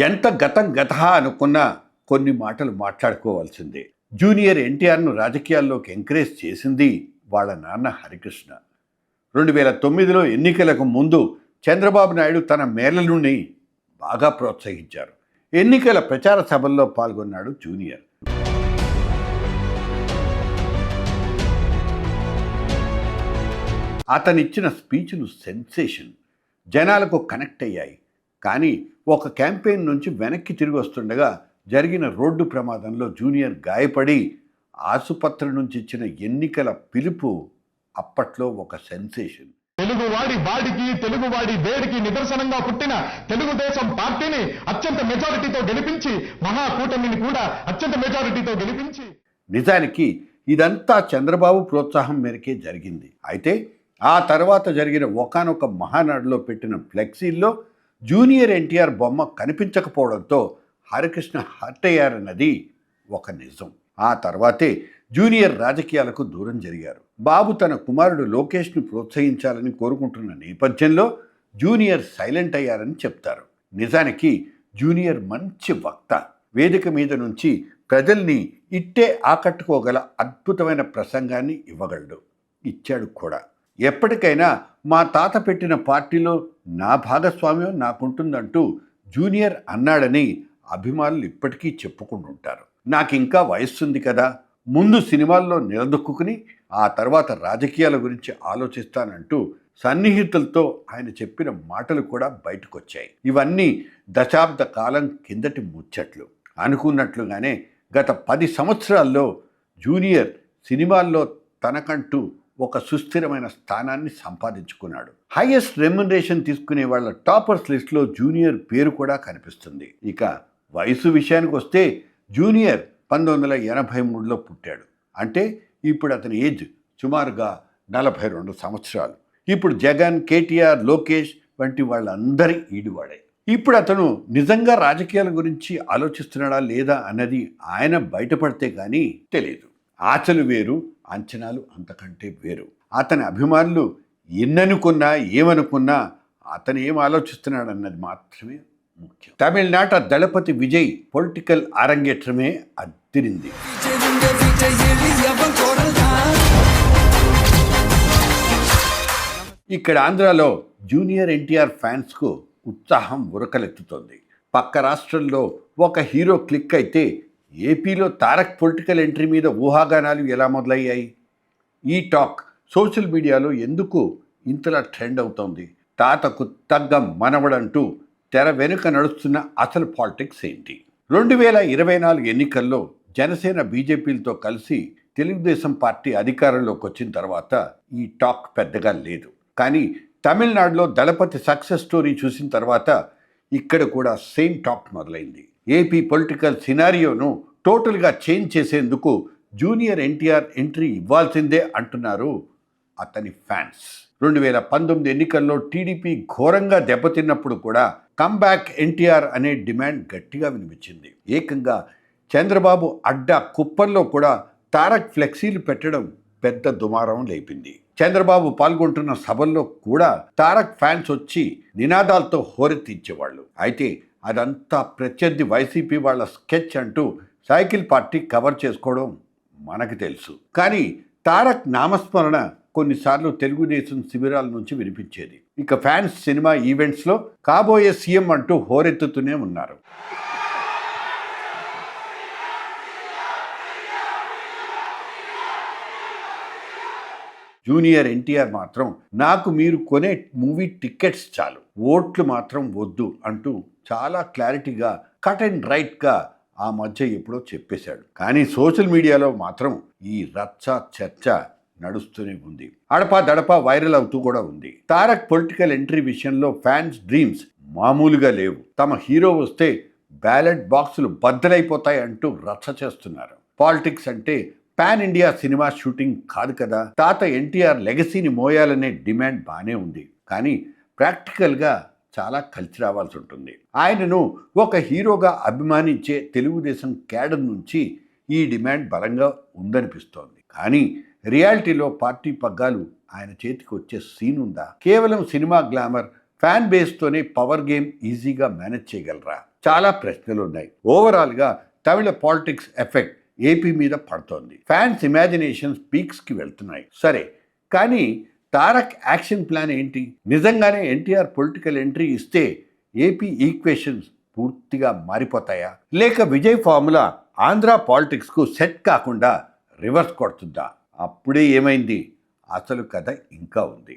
ఎంత గతం గతహ అనుకున్నా కొన్ని మాటలు మాట్లాడుకోవాల్సిందే. జూనియర్ ఎన్టీఆర్ను రాజకీయాల్లోకి ఎంకరేజ్ చేసింది వాళ్ళ నాన్న హరికృష్ణ. 2009లో ఎన్నికలకు ముందు చంద్రబాబు నాయుడు తన మేనల్లుని బాగా ప్రోత్సహించారు. ఎన్నికల ప్రచార సభల్లో పాల్గొన్నాడు జూనియర్. అతనిచ్చిన స్పీచ్లు సెన్సేషన్, జనాలకు కనెక్ట్ అయ్యాయి. కానీ ఒక క్యాంపెయిన్ నుంచి వెనక్కి తిరిగి వస్తుండగా జరిగిన రోడ్డు ప్రమాదంలో జూనియర్ గాయపడి ఆసుపత్రి నుంచి ఇచ్చిన ఎన్నికల పిలుపు అప్పట్లో ఒక సెన్సేషన్. తెలుగువాడి వాడికి తెలుగువాడి వేడికి నిదర్శనంగా పుట్టిన తెలుగుదేశం పార్టీని అత్యంత మెజారిటీతో గెలిపించి మహాకూటమిని కూడా అత్యంత మెజారిటీతో గెలిపించి, నిజానికి ఇదంతా చంద్రబాబు ప్రోత్సాహం మేరకే జరిగింది. అయితే ఆ తర్వాత జరిగిన ఒకానొక మహానాడులో పెట్టిన ఫ్లెక్సీల్లో జూనియర్ ఎన్టీఆర్ బొమ్మ కనిపించకపోవడంతో హరికృష్ణ హర్ట్ అయ్యారన్నది ఒక నిజం. ఆ తర్వాతే జూనియర్ రాజకీయాలకు దూరం జరిగారు. బాబు తన కుమారుడు లోకేష్ను ప్రోత్సహించాలని కోరుకుంటున్న నేపథ్యంలో జూనియర్ సైలెంట్ అయ్యారని చెప్తారు. నిజానికి జూనియర్ మంచి వక్త. వేదిక మీద నుంచి ప్రజల్ని ఇట్టే ఆకట్టుకోగల అద్భుతమైన ప్రసంగాన్ని ఇవ్వగలడు, ఇచ్చాడు కూడా. ఎప్పటికైనా మా తాత పెట్టిన పార్టీలో నా భాగస్వామ్యం నాకుంటుందంటూ జూనియర్ అన్నాడని అభిమానులు ఇప్పటికీ చెప్పుకుంటుంటారు. నాకు ఇంకా వయస్సుంది కదా, ముందు సినిమాల్లో నిలదొక్కుని ఆ తర్వాత రాజకీయాల గురించి ఆలోచిస్తానంటూ సన్నిహితులతో ఆయన చెప్పిన మాటలు కూడా బయటకొచ్చాయి. ఇవన్నీ దశాబ్ద కాలం కిందటి ముచ్చట్లు. అనుకున్నట్లుగానే గత 10 సంవత్సరాల్లో జూనియర్ సినిమాల్లో తనకంటూ ఒక సుస్థిరమైన స్థానాన్ని సంపాదించుకున్నాడు. హైయెస్ట్ రెమ్యునరేషన్ తీసుకునే వాళ్ళ టాపర్స్ లిస్ట్లో జూనియర్ పేరు కూడా కనిపిస్తుంది. ఇక వయసు విషయానికి వస్తే జూనియర్ 1983లో పుట్టాడు. అంటే ఇప్పుడు అతని ఏజ్ సుమారుగా 42 సంవత్సరాలు. ఇప్పుడు జగన్, కేటీఆర్, లోకేష్ వంటి వాళ్ళందరి ఈడువాడే. ఇప్పుడు అతను నిజంగా రాజకీయాల గురించి ఆలోచిస్తున్నాడా లేదా అన్నది ఆయన బయటపడితే కానీ తెలియదు. ఆశలు వేరు, అంచనాలు అంతకంటే వేరు. అతని అభిమానులు ఎన్ననుకున్నా ఏమనుకున్నా అతను ఏం ఆలోచిస్తున్నాడన్నది మాత్రమే ముఖ్యం. తమిళనాట దళపతి విజయ్ పొలిటికల్ అరంగేట్రమే అద్దిరింది. ఇక్కడ ఆంధ్రాలో జూనియర్ ఎన్టీఆర్ ఫ్యాన్స్కు ఉత్సాహం ఉరకలెత్తుతోంది. పక్క రాష్ట్రంలో ఒక హీరో క్లిక్ అయితే ఏపీలో తారక్ పొలిటికల్ ఎంట్రీ మీద ఊహాగానాలు ఎలా మొదలయ్యాయి? ఈ టాక్ సోషల్ మీడియాలో ఎందుకు ఇంతలా ట్రెండ్ అవుతోంది? తాతకు తగ్గ మనవడంటూ తెర వెనుక నడుస్తున్న అసలు పాలిటిక్స్ ఏంటి? 2024 ఎన్నికల్లో జనసేన బీజేపీలతో కలిసి తెలుగుదేశం పార్టీ అధికారంలోకి వచ్చిన తర్వాత ఈ టాక్ పెద్దగా లేదు. కానీ తమిళనాడులో దళపతి సక్సెస్ స్టోరీ చూసిన తర్వాత ఇక్కడ కూడా సేమ్ టాక్ మొదలైంది. ఏపీ పొలిటికల్ సినారియోను టోటల్గా చేంజ్ చేసేందుకు జూనియర్ ఎన్టీఆర్ ఎంట్రీ ఇవ్వాల్సిందే అంటున్నారు అతని ఫ్యాన్స్. 2019 ఎన్నికల్లో టీడీపీ ఘోరంగా దెబ్బతిన్నప్పుడు కూడా కమ్బ్యాక్ ఎన్టీఆర్ అనే డిమాండ్ గట్టిగా వినిపించింది. ఏకంగా చంద్రబాబు అడ్డా కుప్పంలో కూడా తారక్ ఫ్లెక్సీలు పెట్టడం పెద్ద దుమారం లేపింది. చంద్రబాబు పాల్గొంటున్న సభల్లో కూడా తారక్ ఫ్యాన్స్ వచ్చి నినాదాలతో హోరెత్తించేవాళ్ళు. అయితే అదంతా ప్రత్యర్థి వైసీపీ వాళ్ళ స్కెచ్ అంటూ సైకిల్ పార్టీ కవర్ చేసుకోవడం మనకు తెలుసు. కానీ తారక్ నామస్మరణ కొన్నిసార్లు తెలుగుదేశం శిబిరాల నుంచి వినిపించేది. ఇక ఫ్యాన్స్ సినిమా ఈవెంట్స్లో కాబోయే సీఎం అంటూ హోరెత్తుతూనే ఉన్నారు. జూనియర్ ఎన్టీఆర్ మాత్రం నాకు మీరు కొనే మూవీ టికెట్స్ చాలు, ఓట్లు మాత్రం వద్దు అంటూ చాలా క్లారిటీగా కట్ అండ్ రైట్గా ఆ మధ్య ఎప్పుడో చెప్పేశాడు. కానీ సోషల్ మీడియాలో మాత్రం ఈ రచ్చ చర్చ నడుస్తూనే ఉంది. అడపా దడపా వైరల్ అవుతూ కూడా ఉంది. తారక్ పొలిటికల్ ఎంట్రీ విషయంలో ఫ్యాన్స్ డ్రీమ్స్ మామూలుగా లేవు. తమ హీరో వస్తే బ్యాలెట్ బాక్సులు బద్దలైపోతాయి అంటూ రచ్చ చేస్తున్నారు. పాలిటిక్స్ అంటే పాన్ ఇండియా సినిమా షూటింగ్ కాదు కదా. తాత ఎన్టీఆర్ లెగసీని మోయాలనే డిమాండ్ బాగానే ఉంది. కానీ ప్రాక్టికల్గా చాలా కలిసి రావాల్సి ఉంటుంది. ఆయనను ఒక హీరోగా అభిమానించే తెలుగుదేశం క్యాడర్ నుంచి ఈ డిమాండ్ బలంగా ఉందనిపిస్తోంది. కానీ రియాలిటీలో పార్టీ పగ్గాలు ఆయన చేతికి వచ్చే సీన్ ఉందా? కేవలం సినిమా గ్లామర్, ఫ్యాన్ బేస్తోనే పవర్ గేమ్ ఈజీగా మేనేజ్ చేయగలరా? చాలా ప్రశ్నలు ఉన్నాయి. ఓవరాల్గా తమిళ పాలిటిక్స్ ఎఫెక్ట్ ఏపీ మీద పడుతోంది. ఫ్యాన్స్ ఇమాజినేషన్స్ పీక్స్కి వెళ్తున్నాయి. సరే, కానీ తారక్ యాక్షన్ ప్లాన్ ఏంటి? నిజంగానే ఎన్టీఆర్ పొలిటికల్ ఎంట్రీ ఇస్తే ఏపీ ఈక్వేషన్స్ పూర్తిగా మారిపోతాయా? లేక విజయ్ ఫార్ములా ఆంధ్ర పాలిటిక్స్కు సెట్ కాకుండా రివర్స్ కొడుతుందా? అప్పుడే ఏమైంది? అసలు కథ ఇంకా ఉంది.